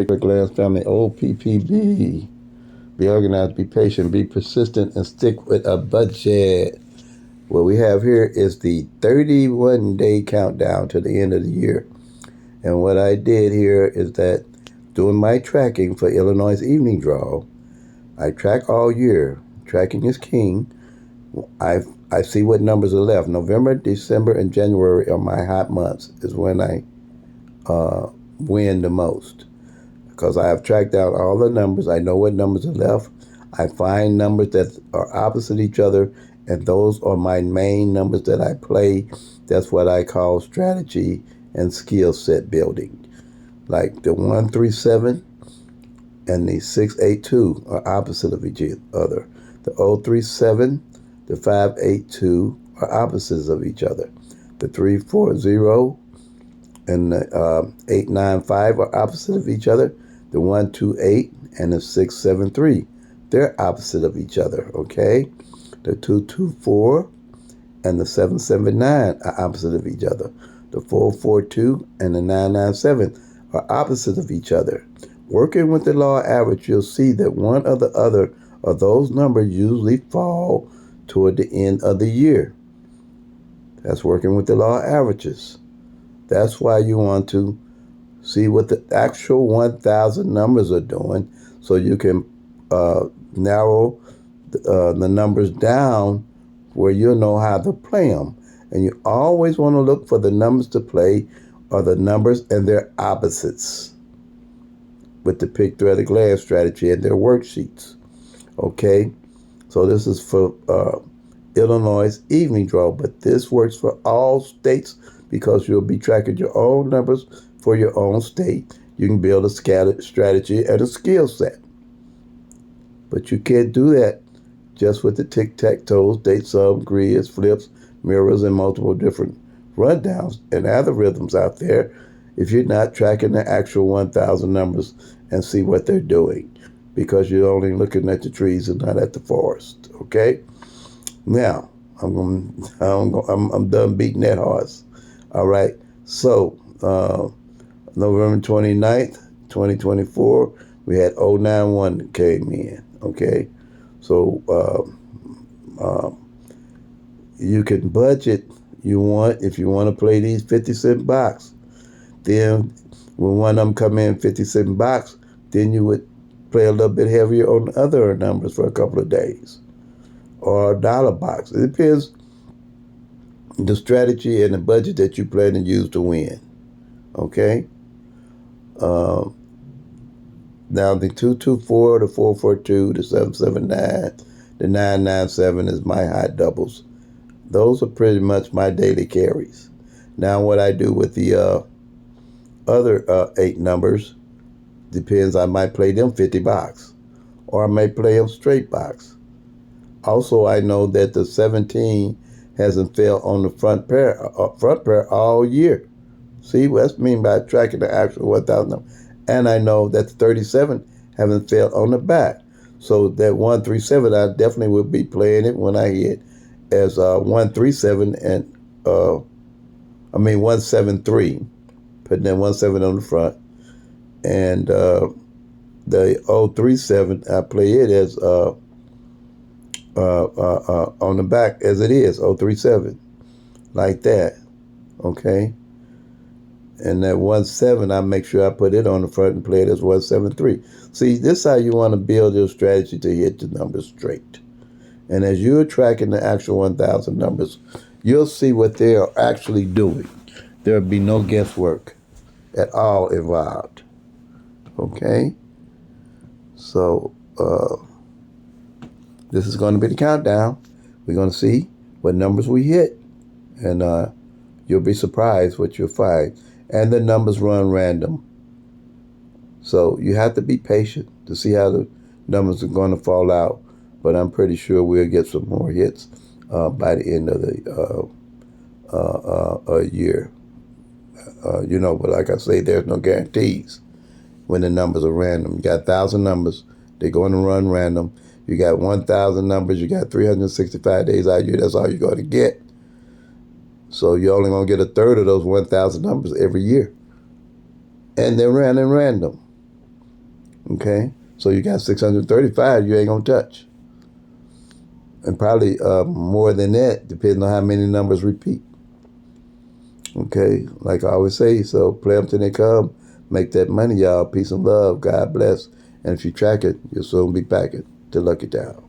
Glass Family, OPPB. Be organized, be patient, be persistent, and stick with a budget. What we have here is the 31-day countdown to the end of the year. And what I did here is that doing my tracking for Illinois' evening draw, I track all year. Tracking is king. I see what numbers are left. November, December, and January are my hot months, is when I win the most. Because I have tracked out all the numbers. I know what numbers are left. I find numbers that are opposite each other, and those are my main numbers that I play. That's what I call strategy and skill set building. Like the 137 and the 682 are opposite of each other. The 037, the 582 are opposites of each other. The 340 and the 895 are opposite of each other. The 128 and the 673, they're opposite of each other, okay? The 224 and the 779 are opposite of each other. The 442 and the 997 are opposite of each other. Working with the law of average, you'll see that one or the other of those numbers usually fall toward the end of the year. That's working with the law of averages. That's why you want to see what the actual 1,000 numbers are doing so you can narrow the numbers down where you'll know how to play them. And you always want to look for the numbers to play or the numbers and their opposites with the pick thread of glass strategy and their worksheets. Okay? So this is for Illinois' evening draw, but this works for all states because you'll be tracking your own numbers for your own state. You can build a scattered strategy and a skill set. But you can't do that just with the tic-tac-toes, date sum, grids, flips, mirrors, and multiple different rundowns and algorithms out there if you're not tracking the actual 1,000 numbers and see what they're doing, because you're only looking at the trees and not at the forest. Okay? Now, I'm done beating that horse. All right? So, November 29th, 2024, we had 091 that came in, okay? So you can budget if you want to play these 50-cent box. Then when one of them come in 50-cent box, then you would play a little bit heavier on other numbers for a couple of days. Or a dollar box. It depends the strategy and the budget that you plan to use to win, okay? Now the 224, the 442, the 779, the 997 is my hot doubles. Those are pretty much my daily carries. Now what I do with the other 8 numbers depends. I might play them 50 box, or I may play them straight box. Also, I know that the 17 hasn't failed on the front pair all year. See, that's mean by tracking the actual 1,000 number. And I know that the 37 haven't failed on the back. So that 137, I definitely will be playing it when I hit as 137 and 173, putting that 17 on the front. And the 037, I play it as on the back as it is, 037, like that. Okay? And that 17, I make sure I put it on the front and play it as 173. See, this is how you want to build your strategy to hit the numbers straight. And as you're tracking the actual 1,000 numbers, you'll see what they are actually doing. There'll be no guesswork at all involved. Okay? So, this is going to be the countdown. We're going to see what numbers we hit. And you'll be surprised what you'll find. And the numbers run random. So you have to be patient to see how the numbers are going to fall out. But I'm pretty sure we'll get some more hits by the end of the year. But like I say, there's no guarantees when the numbers are random. You got 1,000 numbers. They're going to run random. You got 1,000 numbers. You got 365 days out of year. That's all you're going to get. So you're only going to get a third of those 1,000 numbers every year. And they're running random. Okay? So you got 635 you ain't going to touch. And probably more than that, depending on how many numbers repeat. Okay? Like I always say, so play them till they come. Make that money, y'all. Peace and love. God bless. And if you track it, you'll soon be packing to Lucky Town.